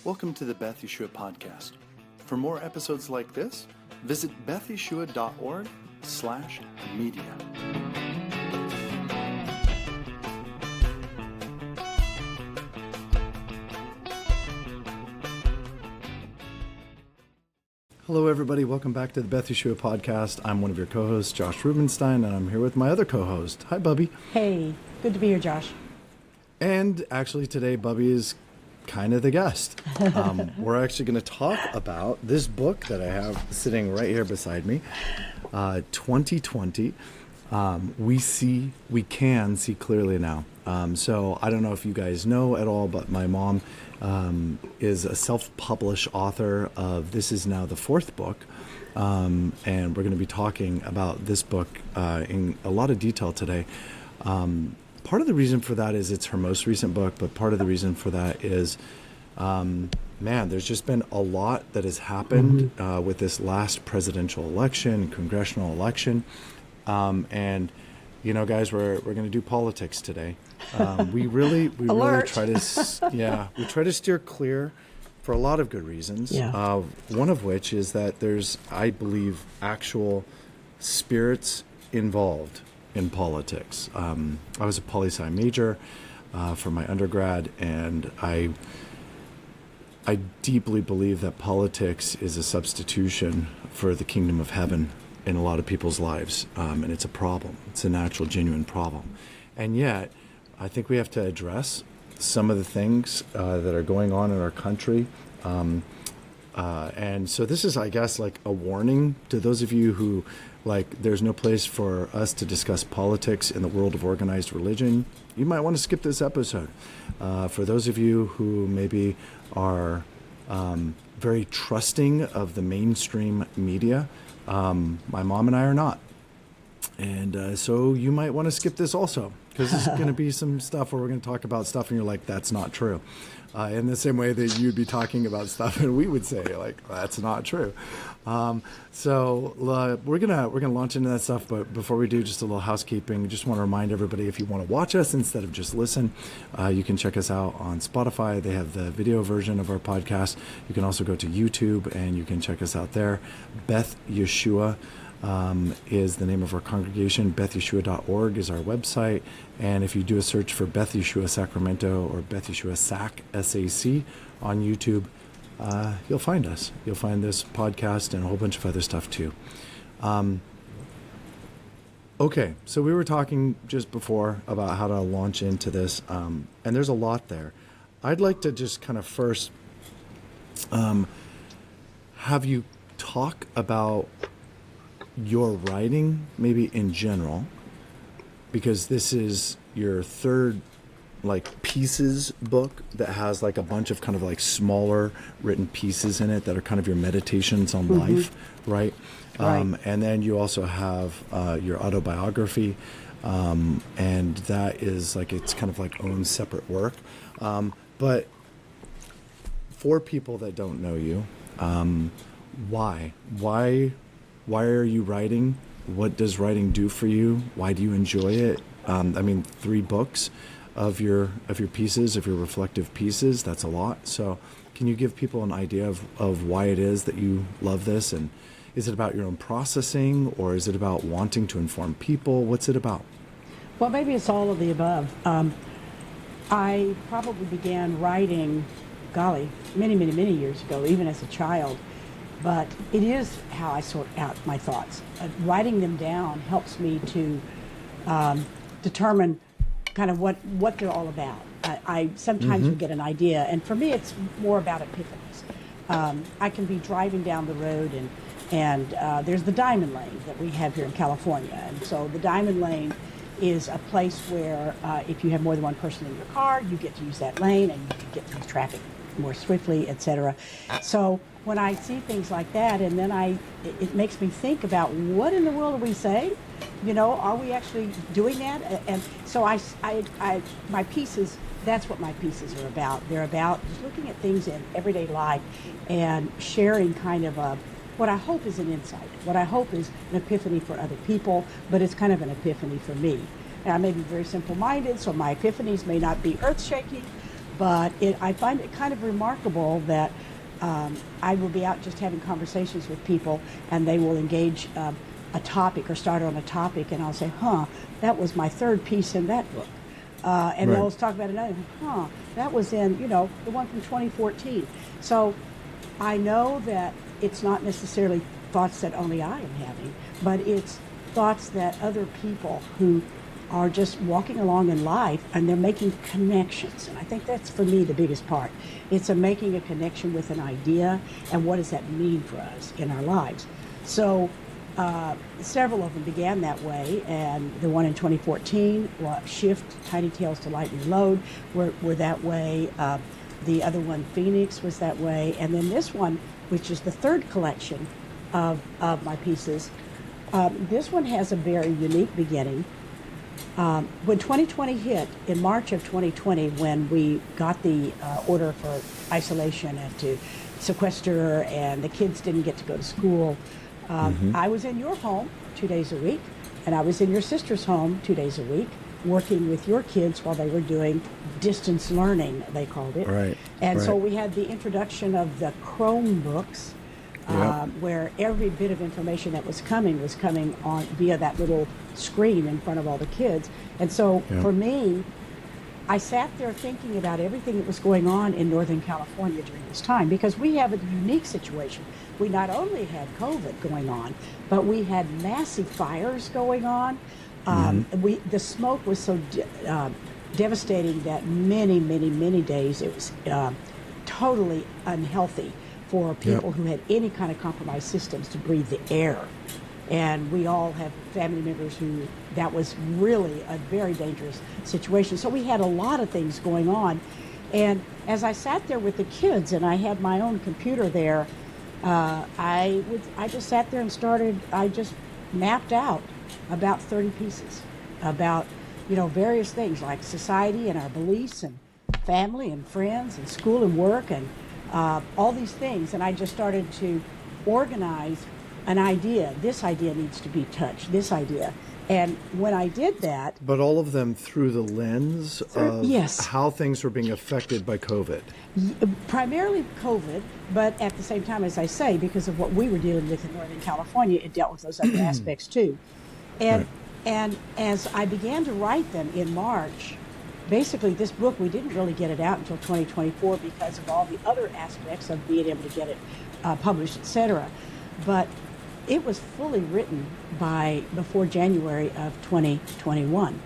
Welcome to the Beth Yeshua Podcast. For more episodes like this, visit bethyeshua.org/media. Hello, everybody. Welcome back to the Beth Yeshua Podcast. I'm one of your co-hosts, Josh Rubenstein, and I'm here with my other co-host. Hi, Bubbie. Hey, good to be here, Josh. And actually today, Bubbie is kind of the guest. We're actually going to talk about this book that I have sitting right here beside me, 2020. We can see clearly now. So I don't know if you guys know at all, but my mom is a self-published author of, this is now the fourth book. And we're going to be talking about this book in a lot of detail today. Part of the reason for that is it's her most recent book, but part of the reason for that is, there's just been a lot that has happened with this last presidential election, congressional election. And, you know, guys, we're going to do politics today. We really try to, we try to steer clear for a lot of good reasons. Yeah. One of which is that there's, I believe, actual spirits involved in politics. I was a poli-sci major for my undergrad, and I deeply believe that politics is a substitution for the kingdom of heaven in a lot of people's lives, and it's a problem. It's a natural, genuine problem. And yet, I think we have to address some of the things that are going on in our country. And so this is, I guess, like a warning to those of you who, there's no place for us to discuss politics in the world of organized religion. You might want to skip this episode. For those of you who maybe are very trusting of the mainstream media, my mom and I are not. And so you might want to skip this also, because there's going to be some stuff where we're going to talk about stuff and you're like, that's not true. In the same way that you'd be talking about stuff and we would say, that's not true. So we're gonna launch into that stuff, but before we do, just a little housekeeping. Just want to remind everybody, if you want to watch us instead of just listen, you can check us out on Spotify. They have the video version of our podcast. You can also go to YouTube and you can check us out there. Beth Yeshua is the name of our congregation. bethyeshua.org is our website. And if you do a search for Beth Yeshua Sacramento or Beth Yeshua Sac, S-A-C, on YouTube, you'll find us. You'll find this podcast and a whole bunch of other stuff too. Okay, so we were talking just before about how to launch into this, and there's a lot there. I'd like to just kind of first have you talk about your writing, maybe in general, because this is your third pieces book that has a bunch of kind of smaller written pieces in it that are kind of your meditations on life, right? And then you also have your autobiography, and that is it's kind of own separate work. But for people that don't know you, why are you writing? What does writing do for you? Why do you enjoy it? 3 books of your pieces, of your reflective pieces, that's a lot. So can you give people an idea of why it is that you love this? And is it about your own processing, or is it about wanting to inform people? What's it about? Well, maybe it's all of the above. I probably began writing, many, many, many years ago, even as a child. But it is how I sort out my thoughts. Writing them down helps me to determine kind of what they're all about. I sometimes will get an idea, and for me it's more about epiphanies. I can be driving down the road and there's the Diamond Lane that we have here in California. And so the Diamond Lane is a place where if you have more than one person in your car, you get to use that lane and you can get through traffic more swiftly, etc. So when I see things like that, and then it makes me think about what in the world are we saying? Are we actually doing that? And so my pieces, that's what my pieces are about. They're about just looking at things in everyday life and sharing kind of what I hope is an insight, what I hope is an epiphany for other people, but it's kind of an epiphany for me. And I may be very simple-minded, so my epiphanies may not be earth-shaking, But I find it kind of remarkable that I will be out just having conversations with people, and they will engage a topic or start on a topic, and I'll say, that was my third piece in that book. And Right. they'll talk about another, that was in, the one from 2014. So I know that it's not necessarily thoughts that only I am having, but it's thoughts that other people who are just walking along in life and they're making connections. And I think that's for me the biggest part. It's making a connection with an idea and what does that mean for us in our lives. So several of them began that way, and the one in 2014, Shift, Tiny Tales to Lighten Load, were that way. The other one, Phoenix, was that way. And then this one, which is the third collection of my pieces, this one has a very unique beginning. When 2020 hit, in March of 2020, when we got the order for isolation and to sequester, and the kids didn't get to go to school, I was in your home 2 days a week, and I was in your sister's home 2 days a week, working with your kids while they were doing distance learning, they called it. Right. And right. so we had the introduction of the Chromebooks, where every bit of information that was coming on via that little screen in front of all the kids. And so for me, I sat there thinking about everything that was going on in Northern California during this time, because we have a unique situation. We not only had COVID going on, but we had massive fires going on. The smoke was so devastating that many days it was totally unhealthy for people who had any kind of compromised systems to breathe the air. And we all have family members who that was really a very dangerous situation. So we had a lot of things going on. And as I sat there with the kids and I had my own computer there, I just sat there and I just mapped out about 30 pieces about, various things like society and our beliefs and family and friends and school and work and all these things. And I just started to organize an idea. This idea needs to be touched, this idea. And when I did that... But all of them through the lens of how things were being affected by COVID. Primarily COVID, but at the same time, as I say, because of what we were dealing with in Northern California, it dealt with those other aspects too. And as I began to write them in March, basically this book, we didn't really get it out until 2024 because of all the other aspects of being able to get it published, etc. But it was fully written before January of 2021,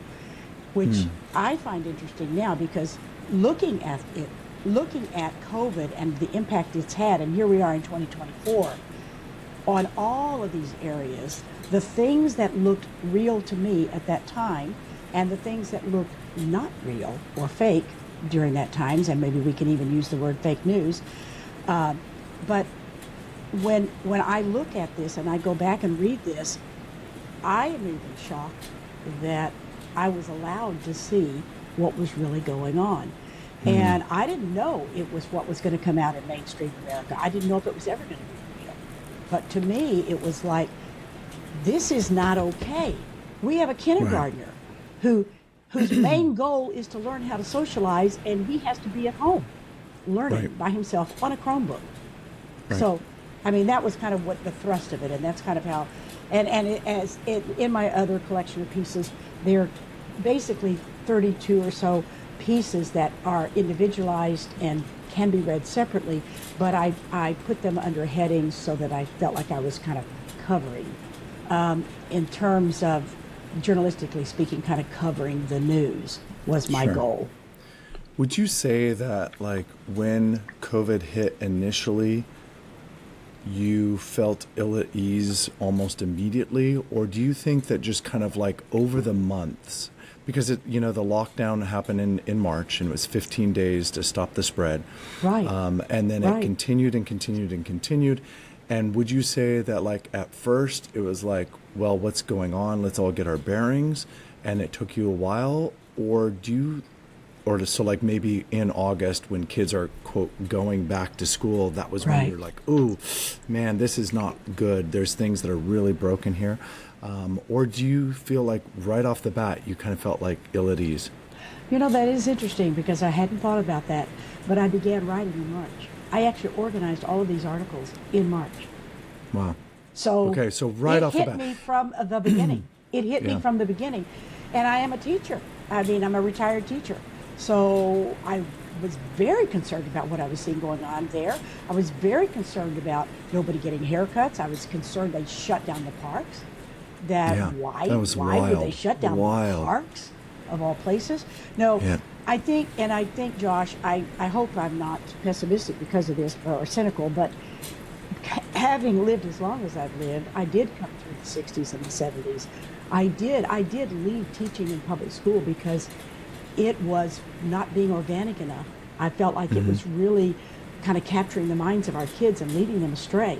which I find interesting now, because looking at COVID and the impact it's had, and here we are in 2024, on all of these areas, the things that looked real to me at that time and the things that looked not real or fake during that times, and maybe we can even use the word fake news, but when I look at this and I go back and read this, I am even shocked that I was allowed to see what was really going on. And I didn't know it was what was going to come out in mainstream America. I didn't know if it was ever going to be real. But to me, it was like, this is not okay. We have a kindergartner whose main goal is to learn how to socialize, and he has to be at home learning by himself on a Chromebook. So, I mean, that was kind of what the thrust of it, and that's kind of how, in my other collection of pieces, there are basically 32 or so pieces that are individualized and can be read separately, but I put them under headings so that I felt like I was kind of covering, in terms of journalistically speaking, kind of covering the news was my goal. Would you say that, like, when COVID hit initially, you felt ill at ease almost immediately, or do you think that just kind of like over the months, because the lockdown happened in March and it was 15 days to stop the spread, and then it continued and continued and continued, and would you say that, like, at first it was like, well, what's going on? Let's all get our bearings, and it took you a while, or do you so like maybe in August when kids are quote going back to school, that was when Right. you're like, ooh, man, this is not good. There's things that are really broken here. Or do you feel like right off the bat you kind of felt like ill at ease? You know, that is interesting because I hadn't thought about that, but I began writing in March. I actually organized all of these articles in March. Wow. So Okay, so right off the bat. it hit me from the beginning. It hit me Yeah. from the beginning. And I am a teacher. I mean, I'm a retired teacher. So I was very concerned about what I was seeing going on there. I was very concerned about nobody getting haircuts. I was concerned they shut down the parks. Yeah, Why that was would they wild. shut down the Wild. parks of all places? No, Yeah. I think, Josh, I hope I'm not pessimistic because of this or cynical, but having lived as long as I've lived, I did come through the 60s and the 70s. I did leave teaching in public school because it was not being organic enough. I felt like it was really kind of capturing the minds of our kids and leading them astray.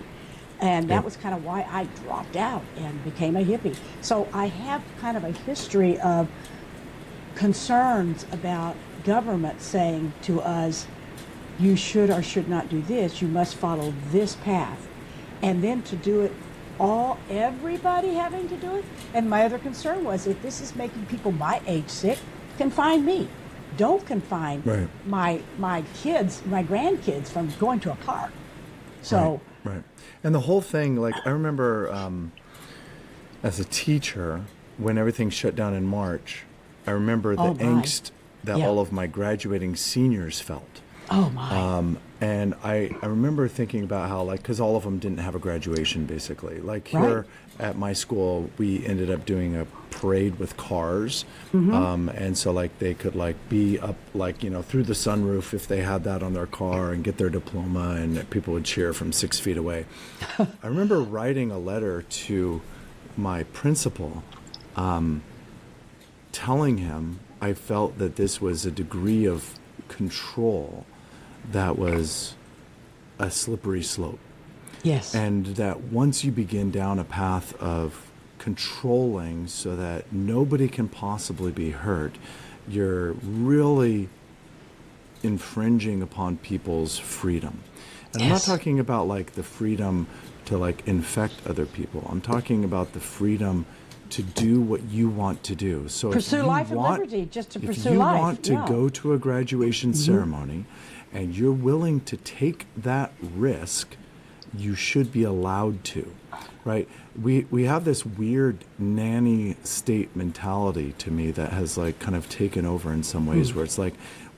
And that Yep. was kind of why I dropped out and became a hippie. So I have kind of a history of concerns about government saying to us, you should or should not do this, you must follow this path. And then to do it everybody having to do it. And my other concern was if this is making people my age sick, confine me. Don't confine Right. my kids, my grandkids from going to a park. So Right. And the whole thing, like I remember as a teacher, when everything shut down in March, I remember the Oh, my. angst that Yeah. all of my graduating seniors felt. oh my. And I remember thinking about how, like, because all of them didn't have a graduation, basically. Like Right. here at my school, we ended up doing a parade with cars. And so, like, they could, like, be up, like, you know, through the sunroof if they had that on their car and get their diploma, and people would cheer from 6 feet away. I remember writing a letter to my principal telling him I felt that this was a degree of control that was a slippery slope. Yes. And that once you begin down a path of controlling so that nobody can possibly be hurt, you're really infringing upon people's freedom. And I'm not Yes. talking about like the freedom to like infect other people. I'm talking about the freedom to do what you want to do. So Pursue if you life and want, liberty, just to if pursue you life, want to yeah. go to a graduation ceremony and you're willing to take that risk, you should be allowed to, right? We have this weird nanny state mentality to me that has like kind of taken over in some ways where it's like,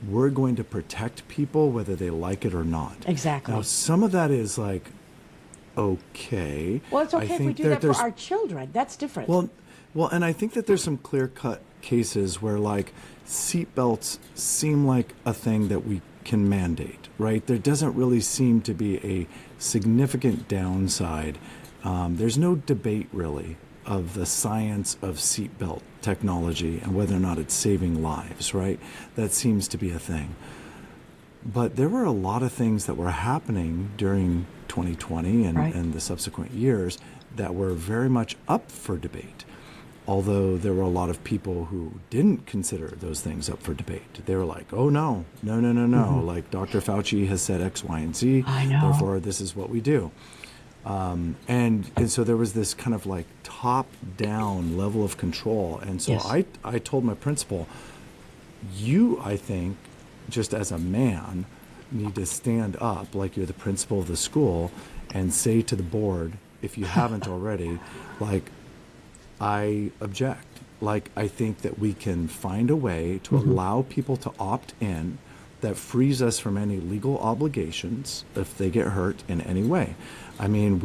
we're going to protect people whether they like it or not. Exactly. Now, some of that is like, okay. Well, it's I okay if we think do that for there's- our children. That's different. well, and I think that there's some clear-cut cases where like seatbelts seem like a thing that we can mandate, right? There doesn't really seem to be a significant downside. There's no debate really of the science of seatbelt technology and whether or not it's saving lives, right? That seems to be a thing. But there were a lot of things that were happening during 2020 Right. and the subsequent years that were very much up for debate. Although there were a lot of people who didn't consider those things up for debate. They were like, oh, no. Like Dr. Fauci has said X, Y, and Z. I know. Therefore, this is what we do. And so there was this kind of like top-down level of control. And so Yes. I told my principal, you, I think, just as a man, need to stand up like you're the principal of the school and say to the board, if you haven't already, like, I object. Like, I think that we can find a way to allow people to opt in that frees us from any legal obligations if they get hurt in any way. I mean,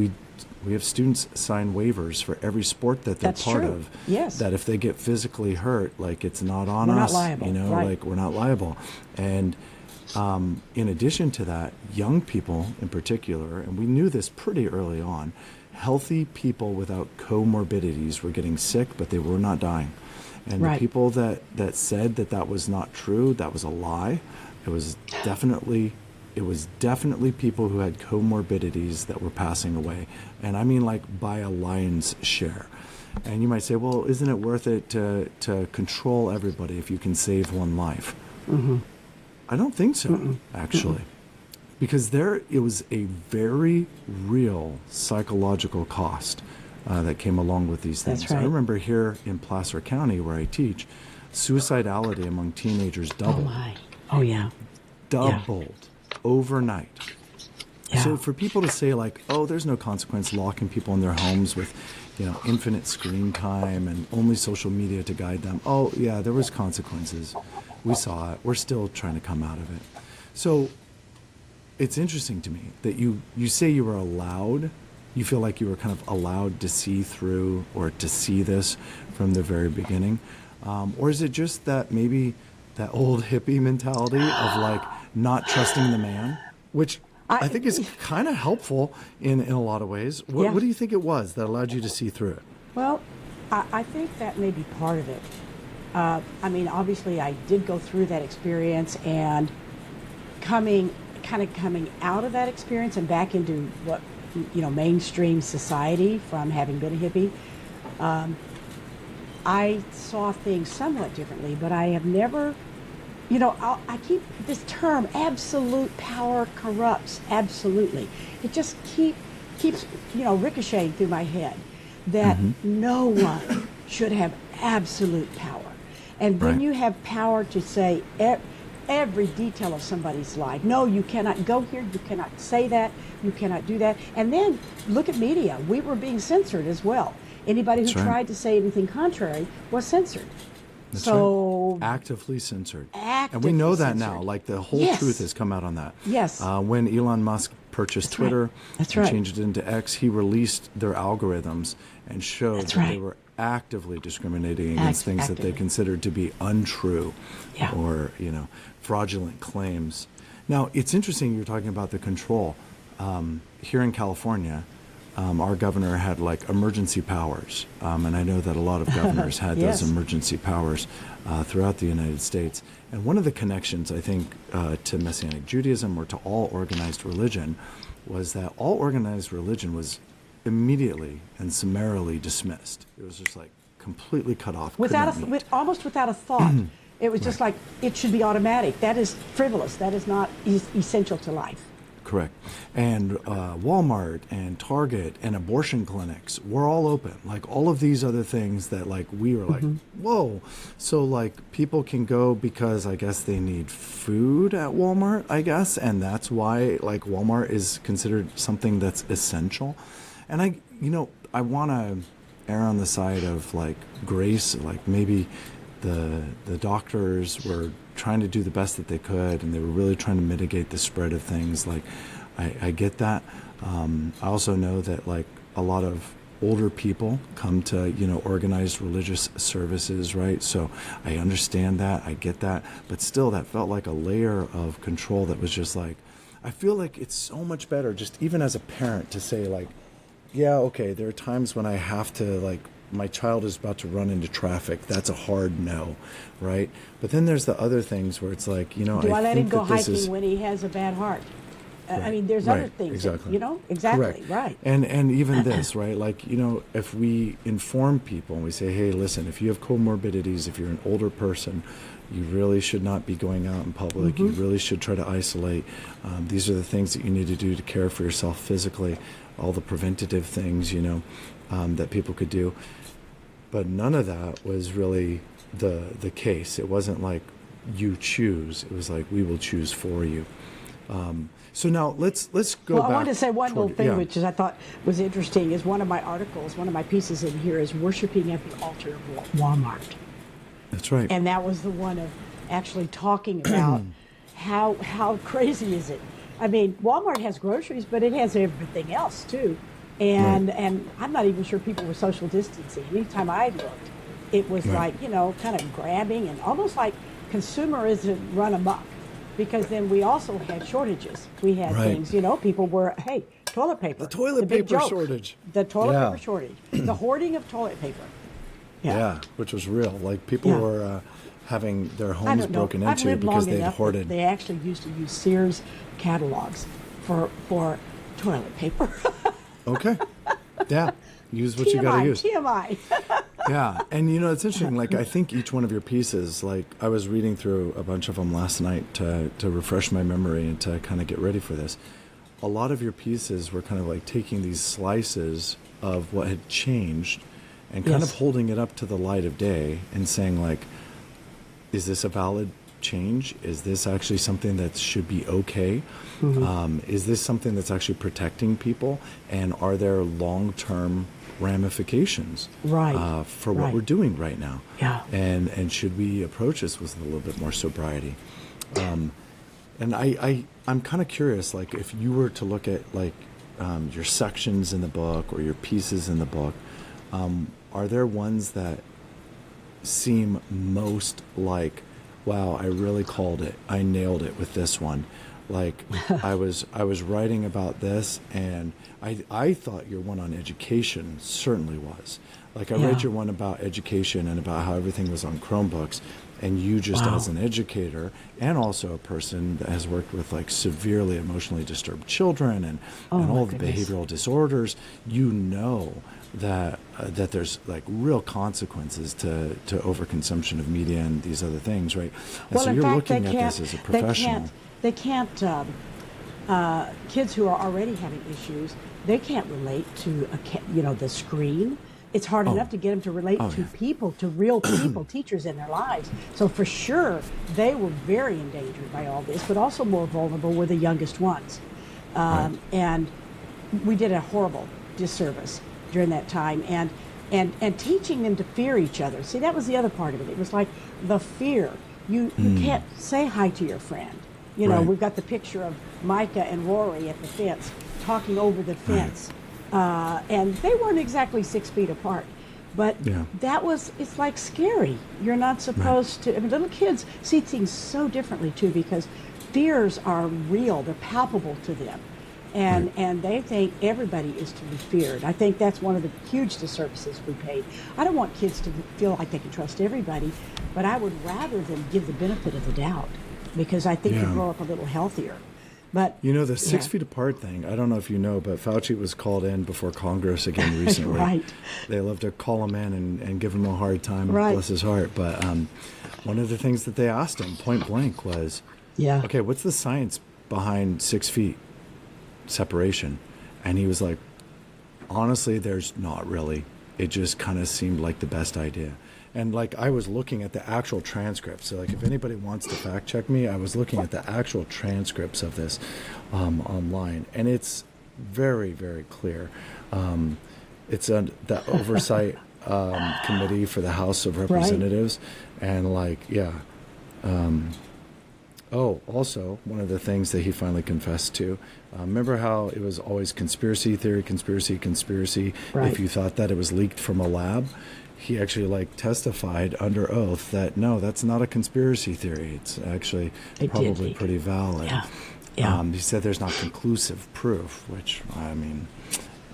we have students sign waivers for every sport that they're That's part true. of. Yes. That if they get physically hurt, like it's not on We're not us. liable, You know, right. like we're not liable. And in addition to that, young people in particular, and we knew this pretty early on, healthy people without comorbidities were getting sick, but they were not dying. And Right. the people that said that that was not true, that was a lie. It was definitely people who had comorbidities that were passing away. And I mean like by a lion's share. And you might say, well, isn't it worth it to control everybody if you can save one life? I don't think so, actually. Because it was a very real psychological cost that came along with these things. That's right. I remember here in Placer County, where I teach, suicidality among teenagers Oh doubled. my. Oh yeah. Doubled overnight. Yeah. So for people to say like, oh, there's no consequence locking people in their homes with, infinite screen time and only social media to guide them. Oh yeah, there was consequences. We saw it. We're still trying to come out of it. So it's interesting to me that you say you were allowed, you feel like you were kind of allowed to see through or to see this from the very beginning. Or is it just that maybe that old hippie mentality of like not trusting the man, which I think is kind of helpful in a lot of ways. What do you think it was that allowed you to see through it? Well, I think that may be part of it. I mean, obviously, I did go through that experience, and coming out of that experience and back into what mainstream society from having been a hippie, I saw things somewhat differently. But I have never, I keep this term, absolute power corrupts. Absolutely, it just keeps ricocheting through my head that no one should have absolute power. And when you have power to say every detail of somebody's life, no, you cannot go here, you cannot say that, you cannot do that. And then look at media. We were being censored as well. Anybody who tried to say anything contrary was censored. That's so right. Actively censored. Actively and we know that censored. now. Like the whole truth has come out on that. Yes. When Elon Musk purchased Twitter and changed it into X, he released their algorithms and showed that they were actively discriminating against things that they considered to be untrue or, fraudulent claims. Now, it's interesting you're talking about the control. Here in California, our governor had like emergency powers. And I know that a lot of governors had those emergency powers throughout the United States. And one of the connections, I think, to Messianic Judaism or to all organized religion was that all organized religion was immediately and summarily dismissed. It was just like completely cut off. Almost without a thought. It was just like, it should be automatic. That is frivolous. That is not essential to life. Correct. And Walmart and Target and abortion clinics were all open. Like all of these other things that like we were like, whoa. So like people can go because I guess they need food at Walmart, I guess. And that's why like Walmart is considered something that's essential. And I want to err on the side of like grace, like maybe the doctors were trying to do the best that they could, and they were really trying to mitigate the spread of things. Like, I get that. I also know that like a lot of older people come to organized religious services, right? So I understand that, I get that, but still, that felt like a layer of control that was just like, I feel like it's so much better, just even as a parent, to say like, yeah, okay, there are times when I have to like, my child is about to run into traffic. That's a hard no, right? But then there's the other things where it's like, do I let him go hiking when he has a bad heart? I mean, there's other things. Exactly. Exactly. Right. And even this, right? Like, if we inform people and we say, hey, listen, if you have comorbidities, if you're an older person, you really should not be going out in public. You really should try to isolate. These are the things that you need to do to care for yourself physically. All the preventative things, that people could do. But none of that was really the case. It wasn't like you choose. It was like we will choose for you. So now let's go back. I wanted to say one little thing, which I thought was interesting, is one of my articles, one of my pieces in here is worshiping at the altar of Walmart. That's right. And that was the one of actually talking about how crazy is it. I mean, Walmart has groceries, but it has everything else too. And I'm not even sure people were social distancing. Anytime I looked, it was like, kind of grabbing and almost like consumerism run amok. Because then we also had shortages. We had things, people were, toilet paper. The toilet paper shortage. The toilet paper shortage. The hoarding of toilet paper. Yeah, which was real. Like people were having their homes broken into because they'd hoarded. They actually used to use Sears catalogs for toilet paper. Okay. Yeah. use what you got to use. TMI. Yeah, and it's interesting. Like, I think each one of your pieces, like, I was reading through a bunch of them last night to refresh my memory and to kind of get ready for this. A lot of your pieces were kind of like taking these slices of what had changed and kind of holding it up to the light of day and saying, like, is this a valid change? Is this actually something that should be okay? Is this something that's actually protecting people? And are there long-term ramifications for what we're doing right now? Yeah. And should we approach this with a little bit more sobriety? And I'm kind of curious, like, if you were to look at, like, your sections in the book or your pieces in the book, are there ones that seem most like, wow, I really called it. I nailed it with this one. Like, I was writing about this, and I thought your one on education certainly was. Like, I read your one about education and about how everything was on Chromebooks, and you just as an educator and also a person that has worked with, like, severely emotionally disturbed children and all the behavioral disorders, that there's, like, real consequences to overconsumption of media and these other things, right? And Well, so in you're fact, looking at this as a professional. They can't kids who are already having issues, they can't relate to the screen. It's hard enough to get them to relate to people, to real people, teachers in their lives. So for sure, they were very endangered by all this, but also more vulnerable were the youngest ones. And we did a horrible disservice during that time. And teaching them to fear each other. See, that was the other part of it. It was like the fear. You can't say hi to your friend. We've got the picture of Micah and Rory at the fence, talking over the fence. And they weren't exactly 6 feet apart. But it's like scary. You're not supposed to, little kids see things so differently too, because fears are real, they're palpable to them. And they think everybody is to be feared. I think that's one of the huge disservices we paid. I don't want kids to feel like they can trust everybody, but I would rather them give the benefit of the doubt, because I think you grow up a little healthier. But the 6 feet apart thing, I don't know if you know, but Fauci was called in before Congress again recently. Right. They love to call him in and give him a hard time, bless his heart. But one of the things that they asked him point blank was, okay, what's the science behind 6 feet separation? And he was like, honestly, there's not really. It just kind of seemed like the best idea. And, like, I was looking at the actual transcripts. So, like, if anybody wants to fact check me, I was looking at the actual transcripts of this online. And it's very, very clear. It's the oversight committee for the House of Representatives. And, like, also, one of the things that he finally confessed to, remember how it was always conspiracy theory, conspiracy. If you thought that it was leaked from a lab, he actually, like, testified under oath that, no, that's not a conspiracy theory. It's actually probably pretty valid. He said there's not conclusive proof, which, I mean,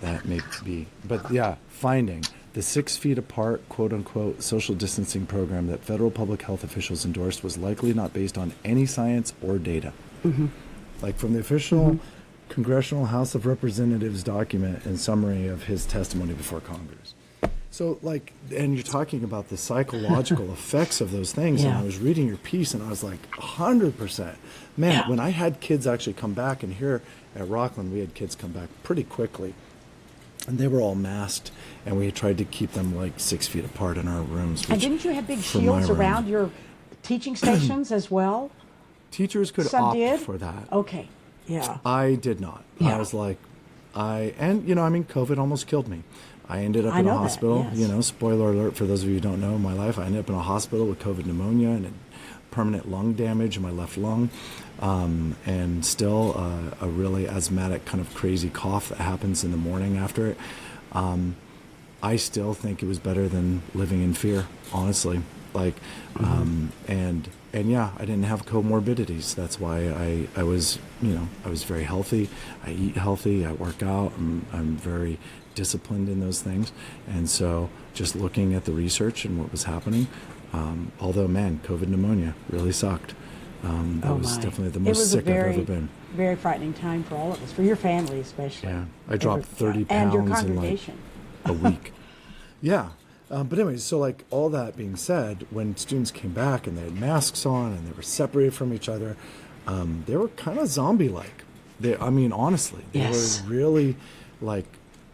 that may be. But, finding the 6 feet apart, quote-unquote, social distancing program that federal public health officials endorsed was likely not based on any science or data. Like, from the official Congressional House of Representatives document and summary of his testimony before Congress. So, like, and you're talking about the psychological effects of those things, and I was reading your piece, and I was like, 100%. Man, when I had kids actually come back, and here at Rockland, we had kids come back pretty quickly, and they were all masked, and we tried to keep them, like, 6 feet apart in our rooms. And didn't you have big shields around your teaching stations as well? Teachers could opt for that. Okay, I did not. I was like, COVID almost killed me. I ended up in a hospital. Spoiler alert for those of you who don't know my life. I ended up in a hospital with COVID pneumonia and permanent lung damage in my left lung, and still a really asthmatic kind of crazy cough that happens in the morning after it. I still think it was better than living in fear, honestly. Like, and I didn't have comorbidities. That's why I was, I was very healthy. I eat healthy. I work out. I'm very disciplined in those things. And so just looking at the research and what was happening, although, man, COVID pneumonia really sucked. That was definitely the most sick I've ever been. Very frightening time for all of us, for your family especially. Yeah, I dropped 30 pounds. And your congregation. a week. Yeah. But anyways, so like all that being said, when students came back and they had masks on and they were separated from each other, they were kind of zombie-like. I mean, honestly, they Yes. were really like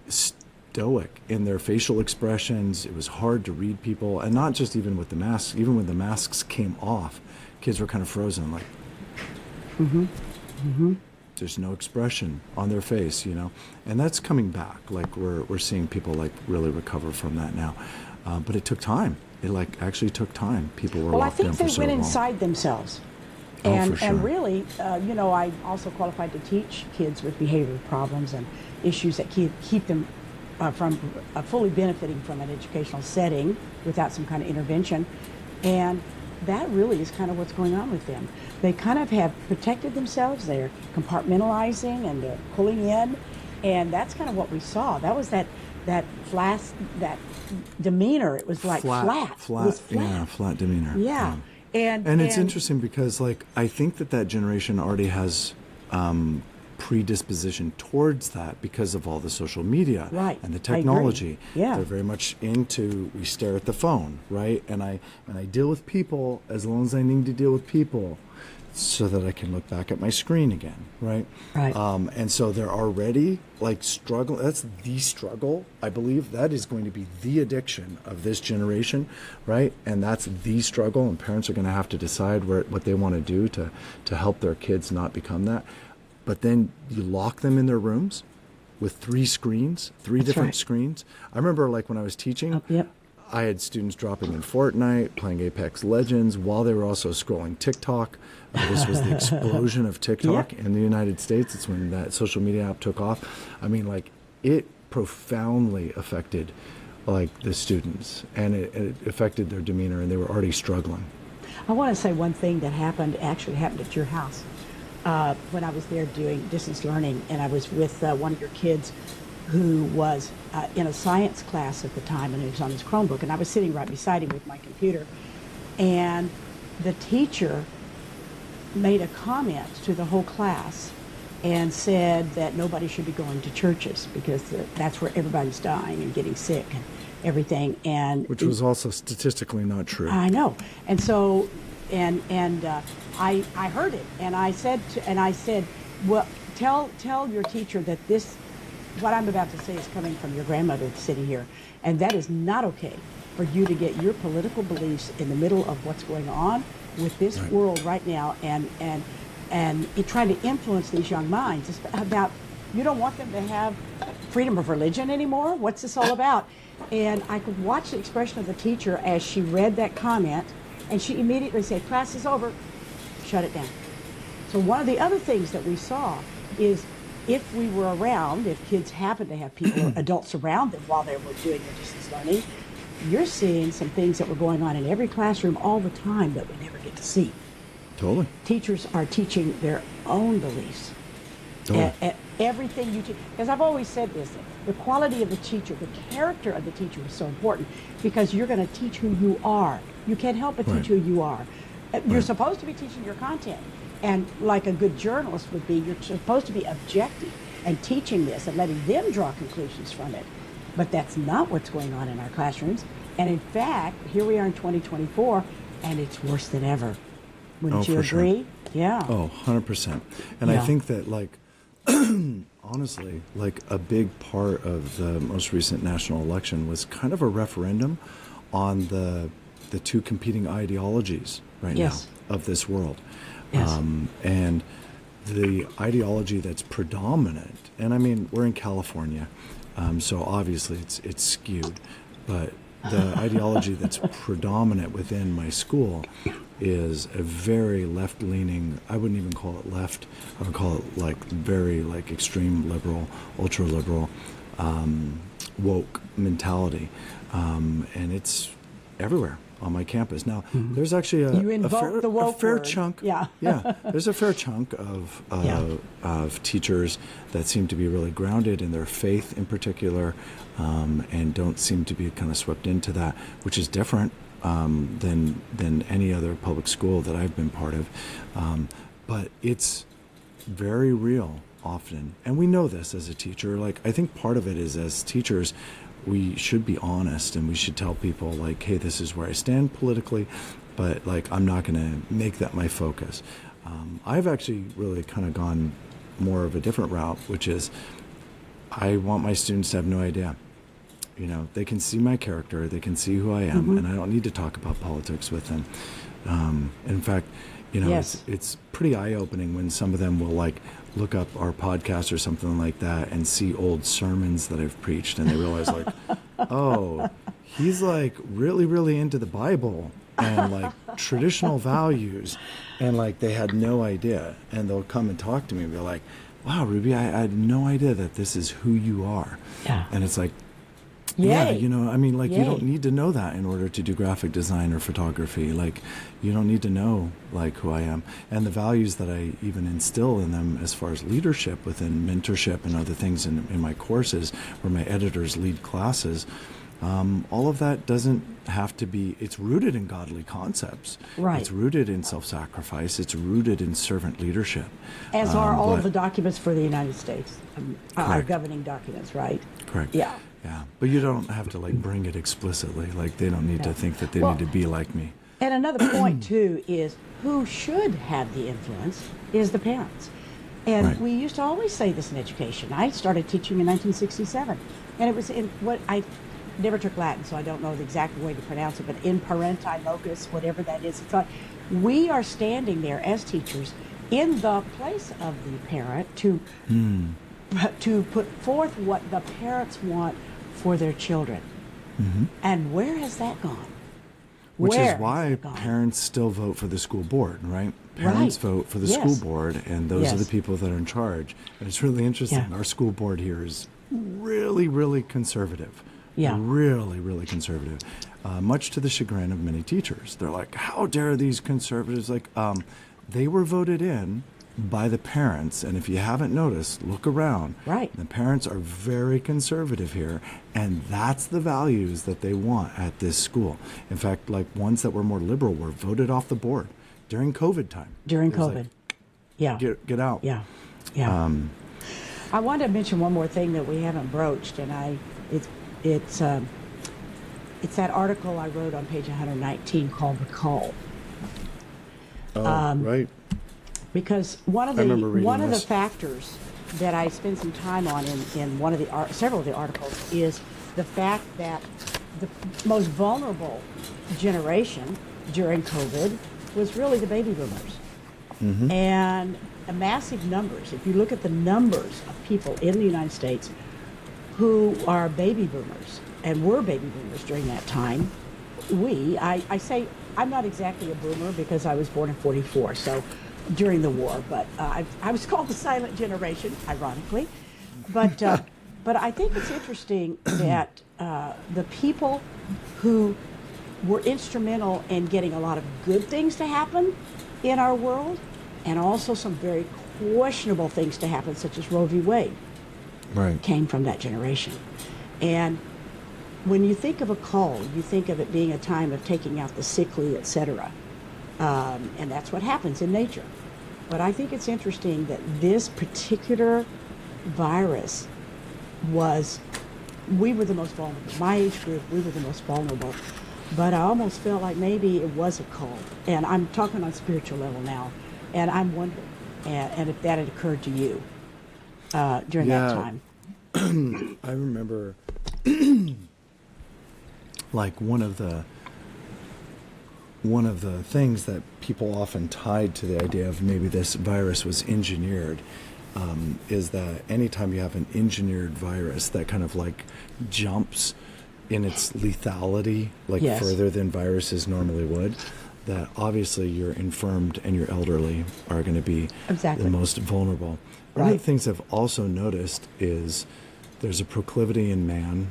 stoic in their facial expressions. It was hard to read people, and not just even with the masks. Even when the masks came off, kids were kind of frozen, like there's no expression on their face, and that's coming back. Like we're seeing people like really recover from that now, but it took time. It like actually took time. People were Well, I locked down think for they so went long. inside themselves. Oh, And, for sure. and really, I'm also qualified to teach kids with behavioral problems and issues that keep them from fully benefiting from an educational setting without some kind of intervention. And that really is kind of what's going on with them. They kind of have protected themselves. They're compartmentalizing and they're pulling in. And that's kind of what we saw. That was that demeanor. It was like flat. It was flat. Yeah, flat demeanor. Yeah. And it's interesting because, like, I think that generation already has predisposition towards that because of all the social media Right. and the I agree. technology. Yeah. They're very much into, we stare at the phone, right? And I deal with people as long as I need to deal with people so that I can look back at my screen again, right? Right. And so they're already like struggle. That's the struggle. I believe that is going to be the addiction of this generation, right? And that's the struggle. And parents are going to have to decide what they want to do to help their kids not become that. But then you lock them in their rooms with three screens, three That's different right. screens. I remember like when I was teaching, Yep. I had students dropping in Fortnite, playing Apex Legends, while they were also scrolling TikTok. This was the explosion of TikTok in the United States. It's when that social media app took off. I mean, like, it profoundly affected, like, the students, and it affected their demeanor, and they were already struggling. I want to say one thing that actually happened at your house when I was there doing distance learning, and I was with one of your kids who was in a science class at the time, and he was on his Chromebook, and I was sitting right beside him with my computer, and the teacher made a comment to the whole class and said that nobody should be going to churches because that's where everybody's dying and getting sick and everything. And Which was also statistically not true. I know. And so, I heard it, and I said, well, tell your teacher that what I'm about to say is coming from your grandmother sitting here, and that is not okay for you to get your political beliefs in the middle of what's going on with this Right. world right now, and it trying to influence these young minds. It's about, you don't want them to have freedom of religion anymore. What's this all about? And I could watch the expression of the teacher as she read that comment, and she immediately said, "Class is over, shut it down." So one of the other things that we saw is if we were around, if kids happen to have people or adults around them while they were doing their distance learning, you're seeing some things that were going on in every classroom all the time that we never get to see. Totally. Teachers are teaching their own beliefs. Totally. Everything you teach, because I've always said this, the quality of the teacher, the character of the teacher is so important because you're going to teach who you are. You can't help but Right. teach who you are. You're Right. supposed to be teaching your content. And like a good journalist would be, you're supposed to be objective and teaching this and letting them draw conclusions from it. But that's not what's going on in our classrooms. And in fact, here we are in 2024, and it's worse than ever. Wouldn't Oh, you for sure. agree? Yeah. Oh, 100%. And I Yeah. think that, like, honestly, like a big part of the most recent national election was kind of a referendum on the two competing ideologies right Yes. now of this world. Yes. And the ideology that's predominant, and I mean, we're in California, so obviously it's skewed, but the ideology that's predominant within my school is a very left-leaning, I wouldn't even call it left, I would call it like very like extreme liberal, ultra-liberal, woke mentality, and it's everywhere on my campus. Now, there's actually You invoked the woke a fair word. chunk, Yeah. there's a fair chunk of Yeah. of teachers that seem to be really grounded in their faith in particular, and don't seem to be kind of swept into that, which is different than any other public school that I've been part of. But it's very real often, and we know this as a teacher. Like, I think part of it is as teachers, we should be honest, and we should tell people like, hey, this is where I stand politically, but like I'm not going to make that my focus. I've actually really kind of gone more of a different route, which is I want my students to have no idea. You know, they can see my character, they can see who I am, and I don't need to talk about politics with them. In fact, you know, it's pretty eye-opening when some of them will like look up our podcast or something like that and see old sermons that I've preached, and they realize like, oh, he's like really, really into the Bible and like traditional values, and like they had no idea, and they'll come and talk to me and be like, wow, Ruby, I had no idea that this is who you are. Yeah. And it's like, yeah, you know, I mean, like, you don't need to know that in order to do graphic design or photography. Like, you don't need to know, like, who I am. And the values that I even instill in them as far as leadership within mentorship and other things in my courses where my editors lead classes, all of that doesn't have to be, it's rooted in godly concepts. Right. It's rooted in self-sacrifice. It's rooted in servant leadership. As are all of the documents for the United States, our governing documents, right? Correct. Yeah. Yeah, but you don't have to like bring it explicitly. Like they don't need to think that they need to be like me. And another point too is who should have the influence is the parents. And we used to always say this in education. I started teaching in 1967, and it was in what I never took Latin, so I don't know the exact way to pronounce it, but in parenti locus, whatever that is. It's like we are standing there as teachers in the place of the parent to put forth what the parents want for their children. And where has that gone? Which is why parents still vote for the school board, right? Parents vote for the school board, and those are the people that are in charge. And it's really interesting. Our school board here is really, really conservative. Really, really conservative. Much to the chagrin of many teachers. They're like, how dare these conservatives? Like, they were voted in by the parents, and if you haven't noticed, look around. The parents are very conservative here, and that's the values that they want at this school. In fact, like ones that were more liberal were voted off the board during COVID time. During COVID. Like, get out. I want to mention one more thing that we haven't broached, and it's that article I wrote on page 119 called "The Call." Right. Because one of the factors that I spend some time on in one of the several of the articles is the fact that the most vulnerable generation during COVID was really the baby boomers. And massive numbers. If you look at the numbers of people in the United States who are baby boomers and were baby boomers during that time, I say I'm not exactly a boomer because I was born in 44, so during the war, but I was called the silent generation, ironically. But I think it's interesting that the people who were instrumental in getting a lot of good things to happen in our world, and also some very questionable things to happen, such as Roe v. Wade, came from that generation. And when you think of a call, you think of it being a time of taking out the sickly, etc. And that's what happens in nature. But I think it's interesting that this particular virus we were the most vulnerable. My age group, we were the most vulnerable. But I almost felt like maybe it was a call. And I'm talking on a spiritual level now. And I'm wondering, and if that had occurred to you during that time. I remember, like one of the things that people often tied to the idea of maybe this virus was engineered is that anytime you have an engineered virus that kind of like jumps in its lethality like further than viruses normally would, that obviously your infirmed and your elderly are going to be the most vulnerable. One of the things I've also noticed is there's a proclivity in man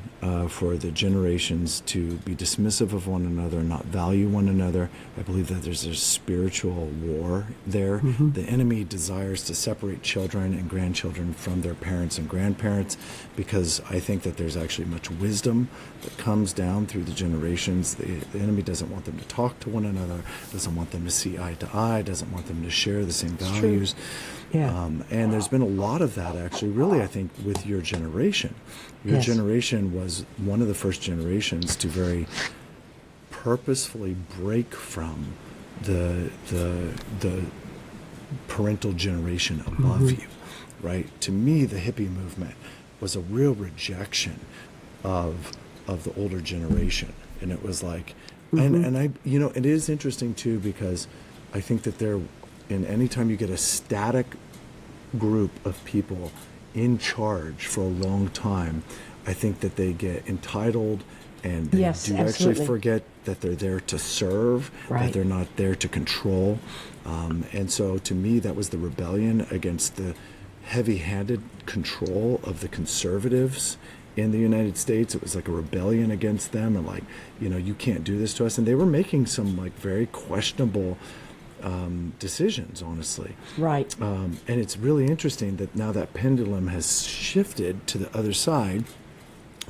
for the generations to be dismissive of one another, not value one another. I believe that there's a spiritual war there. The enemy desires to separate children and grandchildren from their parents and grandparents, because I think that there's actually much wisdom that comes down through the generations. The enemy doesn't want them to talk to one another, doesn't want them to see eye to eye, doesn't want them to share the same values. Yeah. And there's been a lot of that, actually, really, I think, with your generation. Your Yes. generation was one of the first generations to very purposefully break from the parental generation above you, right? To me, the hippie movement was a real rejection of the older generation, and it was like, and I, you know, it is interesting too, because I think that and anytime you get a static group of people in charge for a long time, I think that they get entitled, and they Yes, do absolutely. actually forget that they're there to serve, that Right. they're not there to control. And so to me, that was the rebellion against the heavy-handed control of the conservatives in the United States. It was like a rebellion against them, and like, you know, you can't do this to us. And they were making some like very questionable decisions, honestly. Right. And it's really interesting that now that pendulum has shifted to the other side,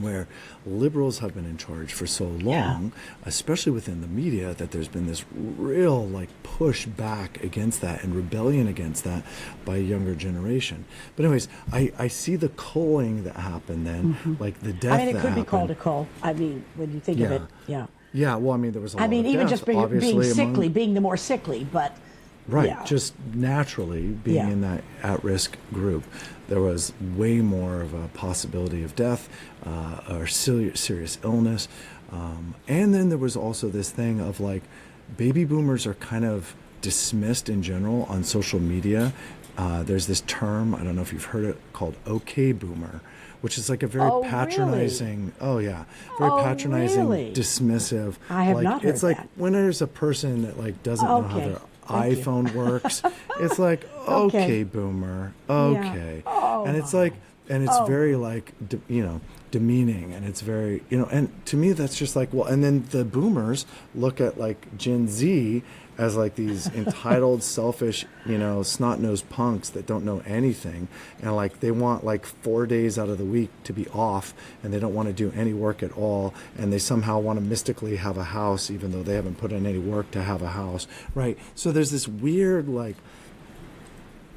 where liberals have been in charge for so long, especially within the media, that there's been this real like push back against that and rebellion against that by a younger generation. But anyways, I see the culling that happened then, like the death. I mean, it that could be happened. called a cull. I mean, when you think of Yeah. it, yeah. Yeah, well, I mean, there was a lot I mean, of even death, just being obviously, sickly, among- being the more sickly, but Right, yeah. just naturally being Yeah. in that at-risk group, there was way more of a possibility of death or serious illness. And then there was also this thing of like, baby boomers are kind of dismissed in general on social media. There's this term, I don't know if you've heard it, called okay boomer, which is like a very Oh, really? patronizing, very Oh, patronizing, really? dismissive. I have like, not heard it's like that. when there's a person that like doesn't know how Okay. their Thank you. iPhone works, it's like, Okay. okay, boomer, okay. Oh, And it's my. like, and it's Oh. very like, demeaning, and it's very, and to me that's just like, well, and then the boomers look at like Gen Z as like these entitled, selfish, snot-nosed punks that don't know anything, and like they want like 4 days out of the week to be off, and they don't want to do any work at all, and they somehow want to mystically have a house even though they haven't put in any work to have a house, right? So there's this weird like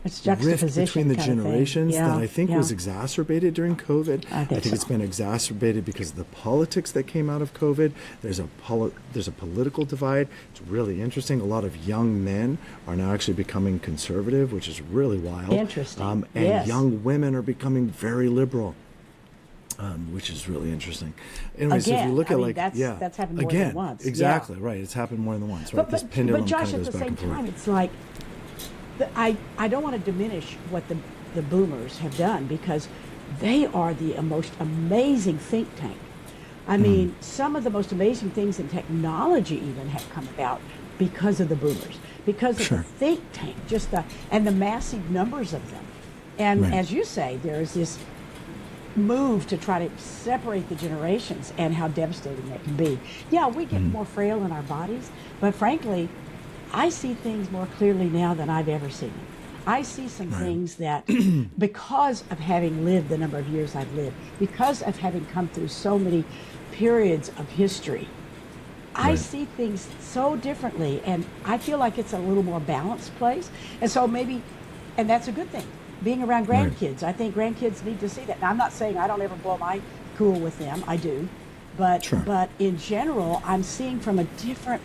It's rift juxtaposition between the kind of thing. generations Yeah, that I think yeah. was exacerbated during COVID. I think it's so. been exacerbated because of the politics that came out of COVID. There's a political divide. It's really interesting. A lot of young men are now actually becoming conservative, which is really wild. Interesting. And Yes. young women are becoming very liberal. Which is really interesting. Anyways, if Again, you look I at mean, like, that's happened more than again, once. Yeah. exactly right. It's happened more than once, right? But, This but, pendulum but Josh, kind of at goes the back same and forth. time, it's like I don't want to diminish what the boomers have done, because they are the most amazing think tank. Hmm. I mean, some of the most amazing things in technology even have come about because of the boomers, because of Sure. the think tank, and the massive numbers of them. And Right. as you say, there is this move to try to separate the generations, and how devastating that can be. Yeah, we get more frail in our bodies, but frankly, I see things more clearly now than I've ever seen them. I see some things that, because of having lived the number of years I've lived, because of having come through so many periods of history, I Right. see things so differently, and I feel like it's a little more balanced place. And so maybe, and that's a good thing, being around Right. grandkids. I think grandkids need to see that. Now, I'm not saying I don't ever blow my cool with them. I do. But, Sure. but in general, I'm seeing from a different,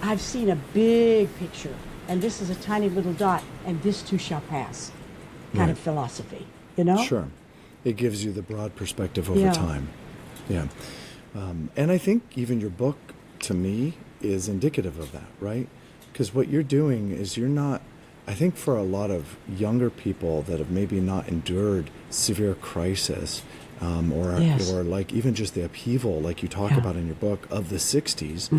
I've seen a big picture, and this is a tiny little dot, and this too shall pass kind of Right. philosophy, you know? Sure. It gives you the broad perspective over Yeah. time. Yeah. And I think even your book, to me, is indicative of that, right? Because what you're doing is I think for a lot of younger people that have maybe not endured severe crisis, Yes. or like even just the upheaval, like you talk Yeah. about in your book, of the 60s,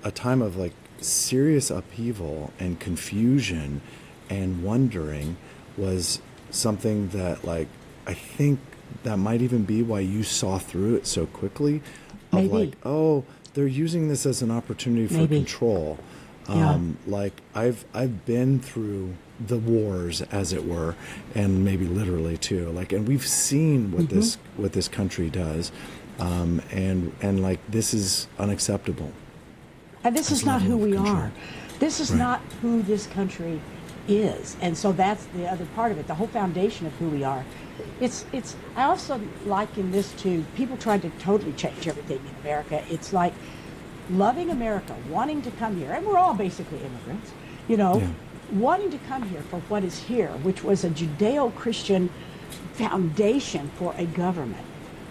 a time of like serious upheaval and confusion and wondering was something that, like, I think that might even be why you saw through it so quickly, of Maybe. like, oh, they're using this as an opportunity for Maybe. control. Yeah. Like I've been through the wars, as it were, and maybe literally too. Like, and we've seen what this country does, and like this is unacceptable. And this is This not who level of we control. are. This is Right. not who this country is. And so that's the other part of it, the whole foundation of who we are. I also liken this to people trying to totally change everything in America. It's like loving America, wanting to come here, and we're all basically immigrants, wanting to come here for what is here, which was a Judeo-Christian foundation for a government,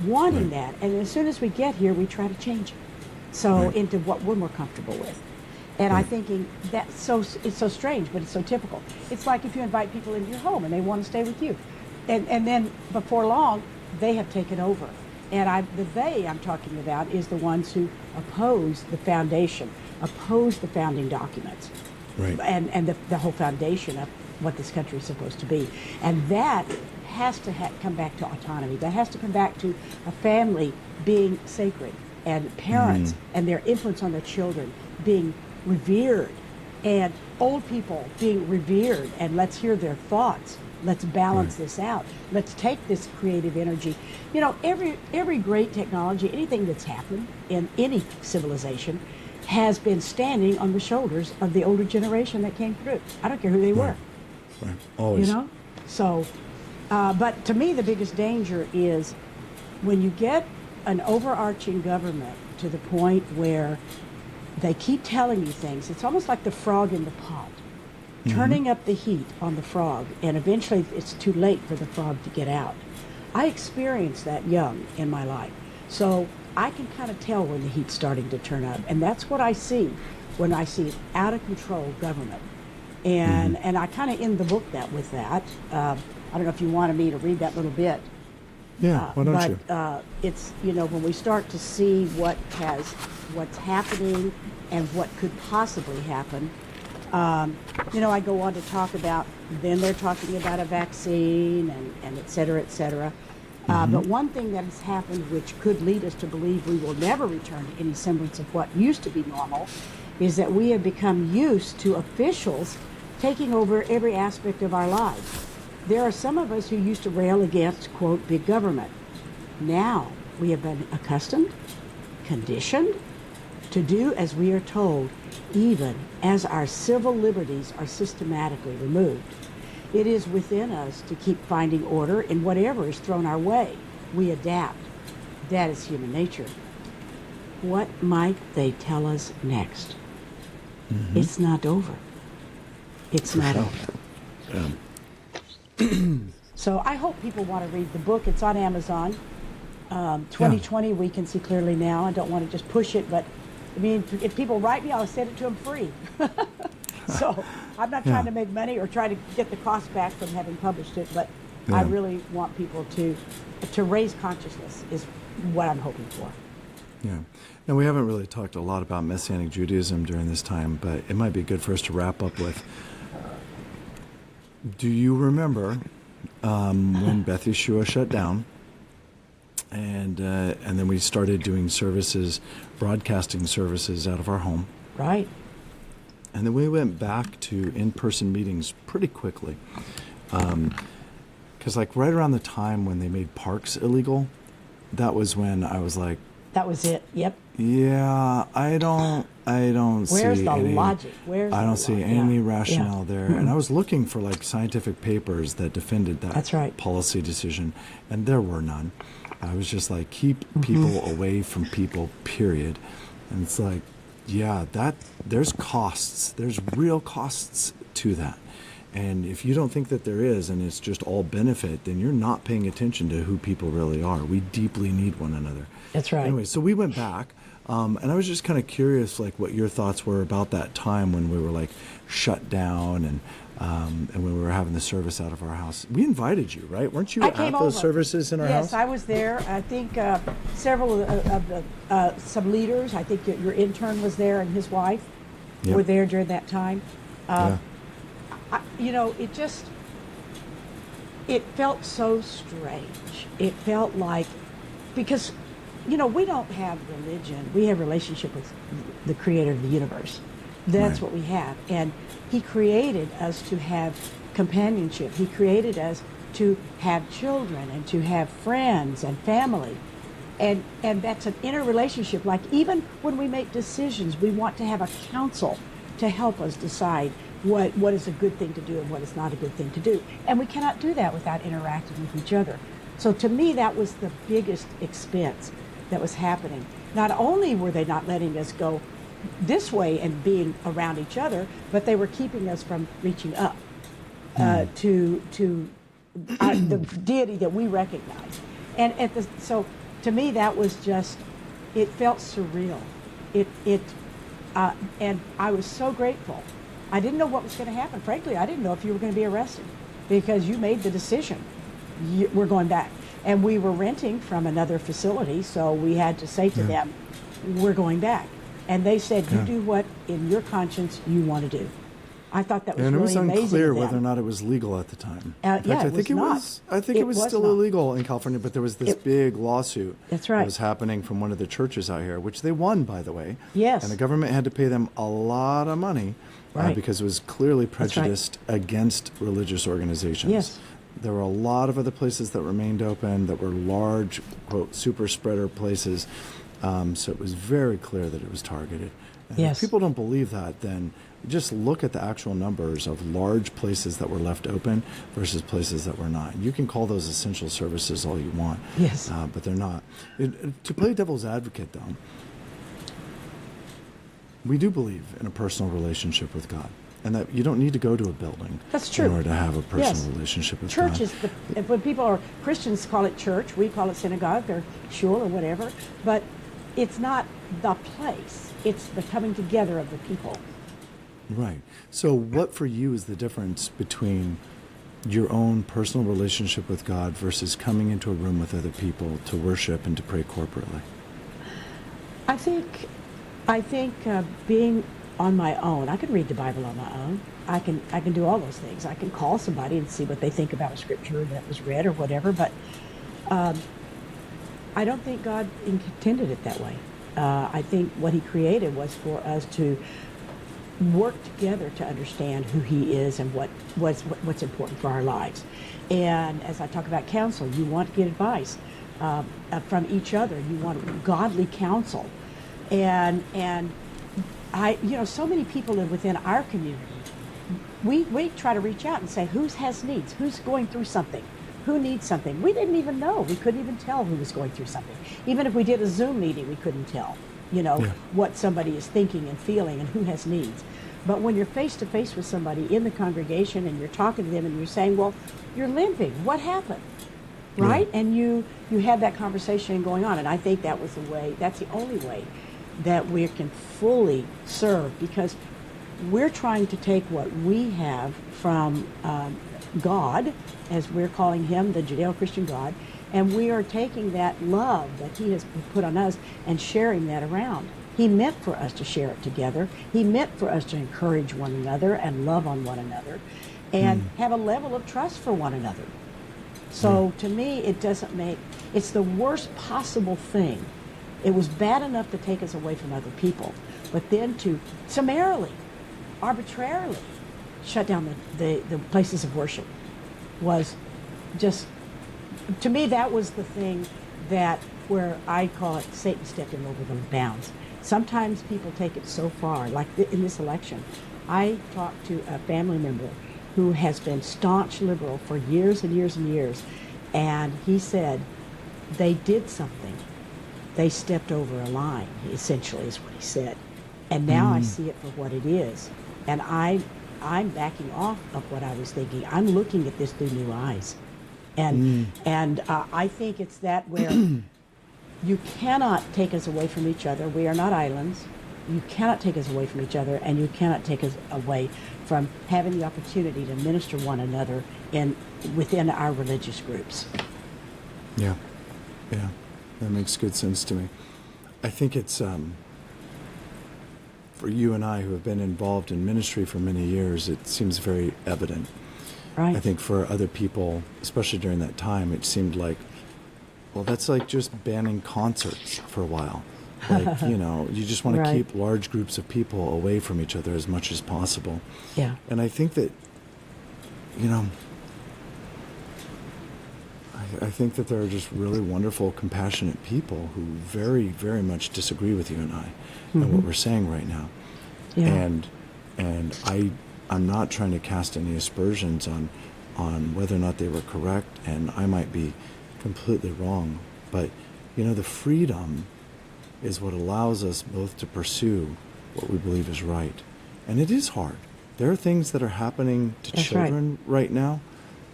wanting that. And as soon as we get here, we try to change it into what we're more comfortable with. And I'm thinking it's so strange, but it's so typical. It's like if you invite people into your home and they want to stay with you. And then before long, they have taken over. And the they I'm talking about is the ones who oppose the foundation, oppose the founding documents, and the whole foundation of what this country is supposed to be. And that has to come back to autonomy. That has to come back to a family being sacred, and parents and their influence on their children being revered, and old people being revered, and let's hear their thoughts. Let's balance this out. Let's take this creative energy. Every great technology, anything that's happened in any civilization, has been standing on the shoulders of the older generation that came through. I don't care who they were. Right. Always. So, but to me, the biggest danger is when you get an overarching government to the point where they keep telling you things. It's almost like the frog in the pot, turning up the heat on the frog, and eventually it's too late for the frog to get out. I experienced that young in my life, so I can kind of tell when the heat's starting to turn up, and that's what I see when I see out of control government. And I kind of end the book with that. I don't know if you wanted me to read that little bit. Yeah, why don't you? But it's, when we start to see what's happening and what could possibly happen, I go on to talk about, then they're talking about a vaccine and et cetera, et cetera. But one thing that has happened which could lead us to believe we will never return to any semblance of what used to be normal is that we have become used to officials taking over every aspect of our lives. There are some of us who used to rail against, quote, big government. Now we have been accustomed, conditioned to do as we are told, even as our civil liberties are systematically removed. It is within us to keep finding order in whatever is thrown our way. We adapt. That is human nature. What might they tell us next? It's not over. It's not over. So I hope people want to read the book. It's on Amazon. 2020 we can see clearly now. I don't want to just push it, but I mean, if people write me, I'll send it to them free. So I'm not trying to make money or try to get the cost back from having published it, but I really want people to raise consciousness is what I'm hoping for. Yeah. Now, we haven't really talked a lot about Messianic Judaism during this time, but it might be good for us to wrap up with. Do you remember when Beth Yeshua shut down, and then we started doing services, broadcasting services out of our home? Right. And then we went back to in-person meetings pretty quickly. Because right around the time when they made parks illegal, that was when I was like, that was it. Yep. Yeah, I don't Where's see the any logic? I don't see any rationale there. And I was looking for scientific papers that defended that That's right. policy decision, and there were none. I was just like, keep people away from people, period. And it's like, yeah, there's costs. There's real costs to that. And if you don't think that there is, and it's just all benefit, then you're not paying attention to who people really are. We deeply need one another. That's right. Anyway, so we went back, and I was just kind of curious, what your thoughts were about that time when we were shut down, and when we were having the service out of our house. We invited you, right? Weren't you at those services in our house? Yes, I was there. I think several of the some leaders. I think your intern was there and his wife were there during that time. It felt so strange. It felt like, because, we don't have religion. We have relationship with the creator of the universe. That's what we have. And he created us to have companionship. He created us to have children and to have friends and family. And that's an inner relationship. Even when we make decisions, we want to have a counsel to help us decide what is a good thing to do and what is not a good thing to do. And we cannot do that without interacting with each other. So to me, that was the biggest expense that was happening. Not only were they not letting us go this way and being around each other, but they were keeping us from reaching up to the deity that we recognize. And so to me, that was just, it felt surreal. And I was so grateful. I didn't know what was going to happen. Frankly, I didn't know if you were going to be arrested because you made the decision. We're going back. And we were renting from another facility, so we had to say to them, we're going back. And they said, you do what in your conscience you want to do. I thought that was really amazing. And it was unclear whether or not it was legal at the time. In fact, I think it was still illegal in California, but there was this big lawsuit that was happening from one of the churches out here, which they won, by the way. Yes. And the government had to pay them a lot of money because it was clearly prejudiced against religious organizations. Yes. There were a lot of other places that remained open that were large, quote, super spreader places. So it was very clear that it was targeted. And if people don't believe that, then just look at the actual numbers of large places that were left open versus places that were not. You can call those essential services all you want, but they're not. To play devil's advocate, though, we do believe in a personal relationship with God, and that you don't need to go to a building in order to have a personal relationship with God. Church is, when people are Christians call it church, we call it synagogue or shul or whatever, but it's not the place. It's the coming together of the people. Right. So what for you is the difference between your own personal relationship with God versus coming into a room with other people to worship and to pray corporately? I think being on my own, I can read the Bible on my own. I can do all those things. I can call somebody and see what they think about a scripture that was read or whatever, but I don't think God intended it that way. I think what he created was for us to work together to understand who he is and what's important for our lives. And as I talk about counsel, you want to get advice from each other. You want godly counsel. And so many people within our community, we try to reach out and say, who has needs? Who's going through something? Who needs something? We didn't even know. We couldn't even tell who was going through something. Even if we did a Zoom meeting, we couldn't tell, what somebody is thinking and feeling and who has needs. But when you're face to face with somebody in the congregation and you're talking to them and you're saying, well, you're limping. What happened? Right? Yeah. And you had that conversation going on. And I think that's the only way that we can fully serve, because we're trying to take what we have from God, as we're calling him, the Judeo-Christian God, and we are taking that love that he has put on us and sharing that around. He meant for us to share it together. He meant for us to encourage one another and love on one another and have a level of trust for one another. So to me, it's the worst possible thing. It was bad enough to take us away from other people, but then to summarily, arbitrarily shut down the places of worship was just, to me, that was the thing where I call it Satan stepping over the bounds. Sometimes people take it so far, like in this election. I talked to a family member who has been staunch liberal for years and years and years, and he said they did something. They stepped over a line, essentially, is what he said. And now I see it for what it is. And I'm backing off of what I was thinking. I'm looking at this through new eyes. And I think it's that where you cannot take us away from each other. We are not islands. You cannot take us away from each other, and you cannot take us away from having the opportunity to minister one another within our religious groups. Yeah. That makes good sense to me. I think it's for you and I who have been involved in ministry for many years, it seems very evident. Right. I think for other people, especially during that time, it seemed like, well, that's like just banning concerts for a while. Like, you just want to keep large groups of people away from each other as much as possible. Yeah. And I think that, I think that there are just really wonderful, compassionate people who very, very much disagree with you and I and what we're saying right now. Yeah. And I I'm not trying to cast any aspersions on whether or not they were correct, and I might be completely wrong. But, the freedom is what allows us both to pursue what we believe is right. And it is hard. There are things that are happening to That's children right now.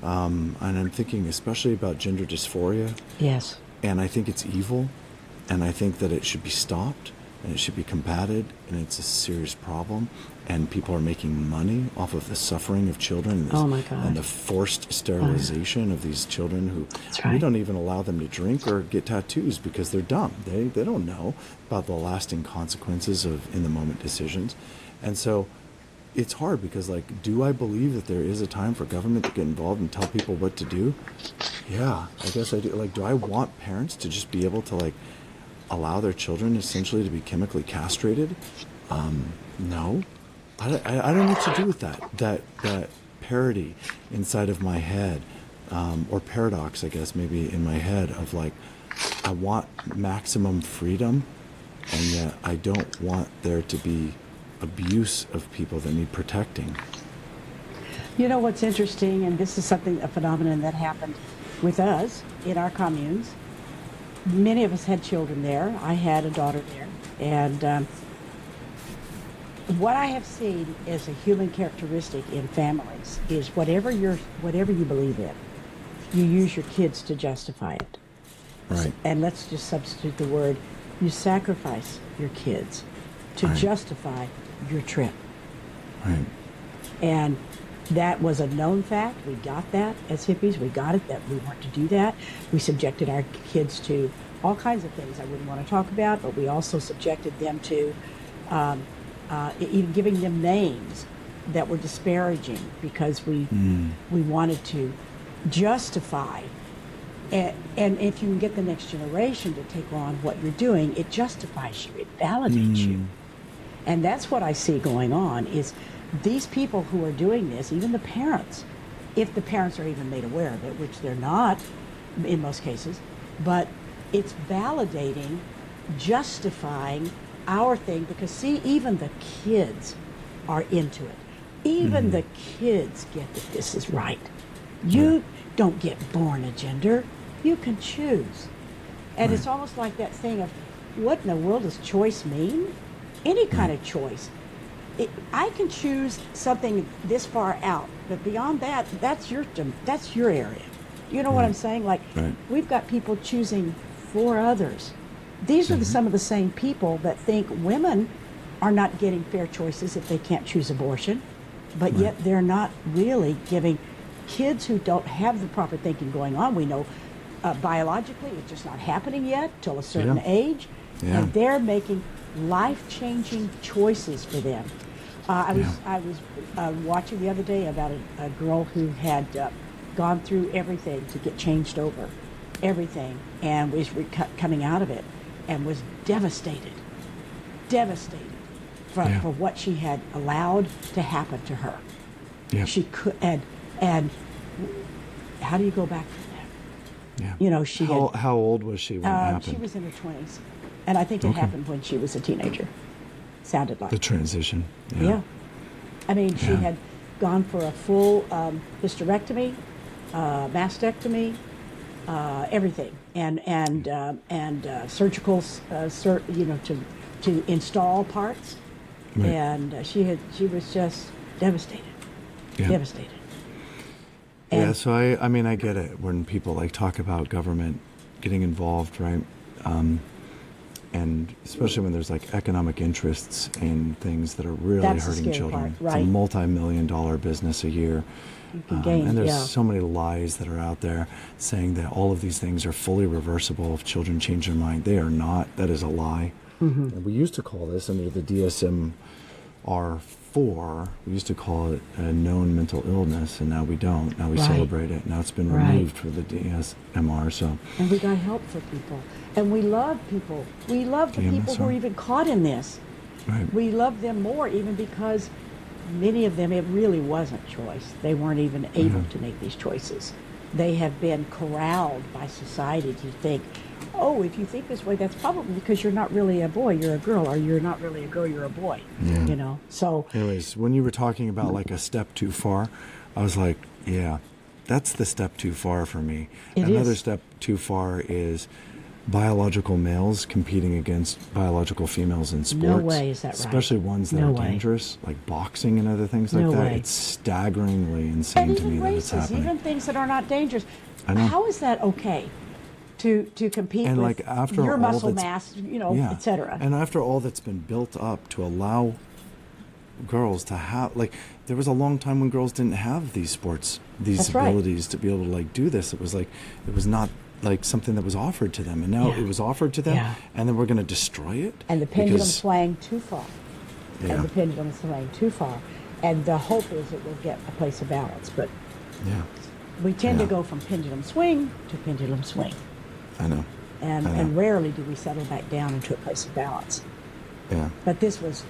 And I'm thinking especially about gender dysphoria. Yes. And I think it's evil. And I think that it should be stopped. And it should be combated. And it's a serious problem. And people are making money off of the suffering of children. Oh, my God. And the forced sterilization of these children who we don't even allow them to drink or get tattoos because they're dumb. They don't know about the lasting consequences of in-the-moment decisions. And so it's hard because, do I believe that there is a time for government to get involved and tell people what to do? Yeah, I guess I do. Do I want parents to just be able to, allow their children essentially to be chemically castrated? No. I don't know what to do with that parody inside of my head, or paradox, I guess, maybe in my head of I want maximum freedom, and yet I don't want there to be abuse of people that need protecting. You know what's interesting, and this is a phenomenon that happened with us in our communes. Many of us had children there. I had a daughter there, and what I have seen as a human characteristic in families is whatever you believe in, you use your kids to justify it. Right. And let's just substitute the word, you sacrifice your kids to justify your trip. Right. And that was a known fact. We got that as hippies. We got it that we weren't to do that. We subjected our kids to all kinds of things I wouldn't want to talk about, but we also subjected them to even giving them names that were disparaging because we wanted to justify. And if you can get the next generation to take on what you're doing, it justifies you, it validates you. And that's what I see going on is these people who are doing this, even the parents, if the parents are even made aware of it, which they're not in most cases, but it's validating, justifying our thing, because see, even the kids are into it. Even the kids get that this is right. You don't get born a gender, you can choose. And it's almost like that thing of, what in the world does choice mean? Any kind of choice. I can choose something this far out, but beyond that, that's your area. You know what I'm saying? We've got people choosing for others. These are some of the same people that think women are not getting fair choices if they can't choose abortion, but yet they're not really giving kids who don't have the proper thinking going on. We know biologically it's just not happening yet till a certain age, and they're making life-changing choices for them. I was watching the other day about a girl who had gone through everything to get changed over, everything, and was coming out of it, and was devastated for what she had allowed to happen to her. She could, and how do you go back from that? How old was she when it happened? She was in her 20s, and I think it happened when she was a teenager. Sounded like the transition. Yeah. I mean, she had gone for a full hysterectomy, mastectomy, everything, and surgical, to install parts, and she was just devastated. Devastated. And so I mean, I get it when people talk about government getting involved, right? And especially when there's economic interests in things that are really hurting children. Part, right. It's a multi-million-dollar business a year. You can gain, and there's so many lies that are out there saying that all of these things are fully reversible if children change their mind. They are not. That is a lie. And we used to call this under the DSM-IV, we used to call it a known mental illness, and now we don't. Now we celebrate it. Now it's been removed for the DSMR. So. And we got help for people. And we love people. We love the people who are even caught in this. Right. We love them more even because many of them, it really wasn't choice. They weren't even able to make these choices. They have been corralled by society to think oh, if you think this way, that's probably because you're not really a boy, you're a girl, or you're not really a girl, you're a boy. Yeah. You know, so. Anyways, when you were talking about like a step too far, I was like, yeah, that's the step too far for me. Another step too far is biological males competing against biological females in sports. No way is that right. Especially ones that No are way. dangerous, like boxing and other things like No that. way. It's staggeringly insane And to me even that it's races, happening. even things that are not dangerous. I know. How is that okay to compete And with like after your all muscle that's- mass, you know, Yeah. et cetera? And after all that's been built up to allow girls to have, like, there was a long time when girls didn't have these sports, these That's right. abilities to be able to like do this. It was like, it was not like something that was offered to them, and now Yeah. it was offered to them, Yeah. and then we're going to destroy it. And the pendulum because- swaying too far. Yeah. And the pendulum swaying too far. And the hope is it will get a place of balance. But Yeah, we tend to Yeah. go from pendulum swing to pendulum swing. I know. And, I know. and rarely do we settle back down into a place of balance. Yeah, But this is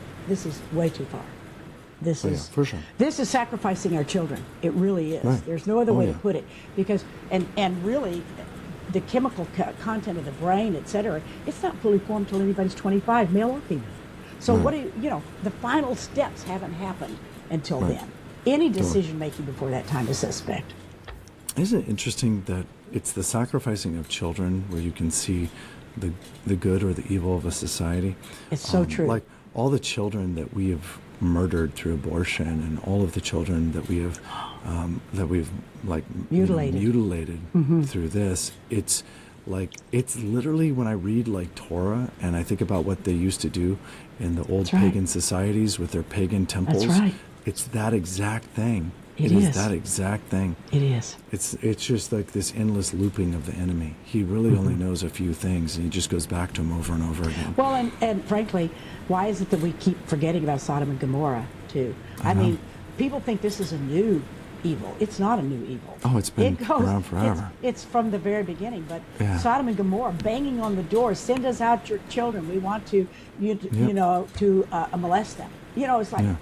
way too far. This Oh, yeah, is for sure. This is sacrificing our children. It really is. Right. There's no other Oh, way yeah. to put it. Because and really, the chemical content of the brain, et cetera, it's not fully formed till anybody's 25, male or female. So Right. what do you know? The final steps haven't happened until Right. then. Any decision making before that time is suspect. Isn't it interesting that it's the sacrificing of children where you can see the good or the evil of a society? It's so true. Like all the children that we have murdered through abortion, and all of the children that we have that we've like Mutilated. through this. It's like, it's literally when I read like Torah and I think about what they used to do in the old That's right. pagan societies with their pagan temples. right. It's that exact thing. It is is. that exact thing. It is. It's just like this endless looping of the enemy. He really only knows a few things, and he just goes back to them over and over again. Well, and frankly, why is it that we keep forgetting about Sodom and Gomorrah, too? I know. mean, people think this is a new evil. It's not a new evil. Oh, it's been around forever. It's from the very beginning. But Yeah. Sodom and Gomorrah, banging on the door, send us out your children. We want to, you Yep. know, to molest them. You know, it's like, Yeah.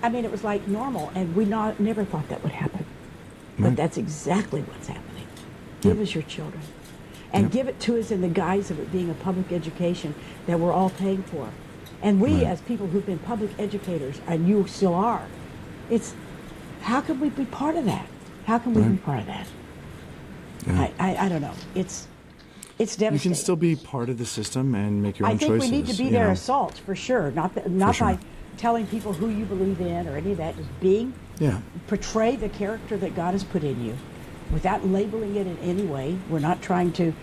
I mean, it was like normal, and we never thought that would happen. But Right. that's exactly what's happening. Give us your children. And Yep. give it to us in the guise of it being a public education that we're all paying for. And we, Right. as people who've been public educators, and you still are, it's, how can we be part of that? How can we be Right. part of that? Yeah. I don't know. It's You devastating. can still be part of the system and make your own I think choices. we need to be you their know. assault, for sure. Not sure. by telling people who you believe in or any of that. Just Yeah. portray the character that God has put in you without labeling it in any way. We're not trying to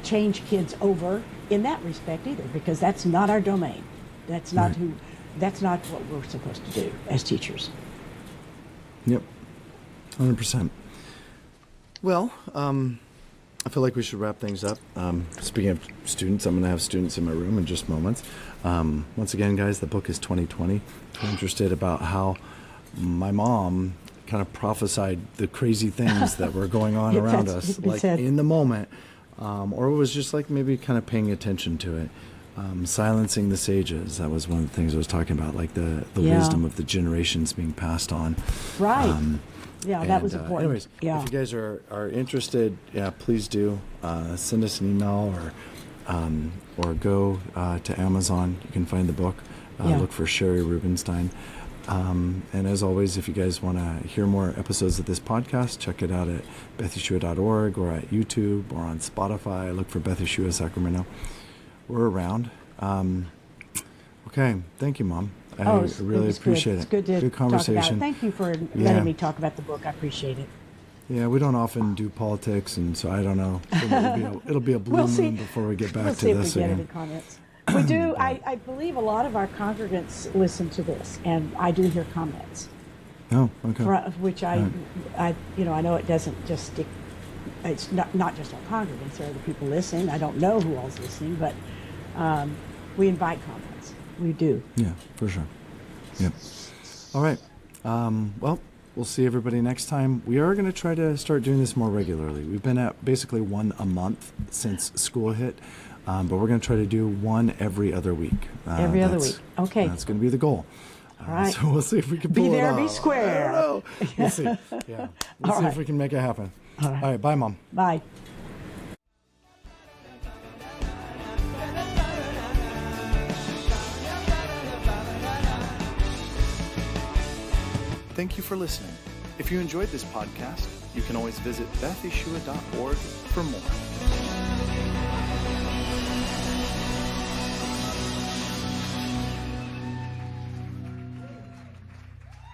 change kids over in that respect either, because that's not our domain. That's not Right. that's not what we're supposed to do as teachers. Yep. 100%. Well, I feel like we should wrap things up. Speaking of students, I'm going to have students in my room in just moments. Once again, guys, the book is 2020. If you're interested about how my mom kind of prophesied the crazy things that were going on around us, like in the moment, or it was just like maybe kind of paying attention to it. Silencing the sages, that was one of the things I was talking about, like the Yeah. wisdom of the generations being passed on. Right. Yeah, that was And, important. Anyways, Yeah. if you guys are interested, yeah, please do send us an email or go to Amazon. You can find the book. Yeah. Look for Shari Rubenstein. And as always, if you guys want to hear more episodes of this podcast, check it out at betheshua.org or at YouTube or on Spotify. Look for Beth Yeshua Sacramento. We're around. Okay, thank you, Mom. I really appreciate it. It's good to Good talk about conversation. it. Thank you for Yeah. letting me talk about the book. I appreciate it. Yeah, we don't often do politics, and so I don't know. It'll be a blue We'll see. moon before we get back We'll to see if this we get again. any comments. We do. I believe a lot of our congregants listen to this, and I do hear comments, Oh, okay. which I know it doesn't just stick. It's not just our congregants. There are other people listening. I don't know who all's listening, but we invite comments. We do. Yeah, for sure. Yep. All right. Well, we'll see everybody next time. We are going to try to start doing this more regularly. We've been at basically one a month since school hit, but we're going to try to do one every other week. Every other week. Okay. That's going to be the goal. All right. So we'll see if we can Be pull it there, be off. square. I don't know. We'll see. Yeah. We'll All see if right. we can make it happen. All right. All right. Bye, Mom. Bye. Thank you for listening. If you enjoyed this podcast, you can always visit betheshua.org for more.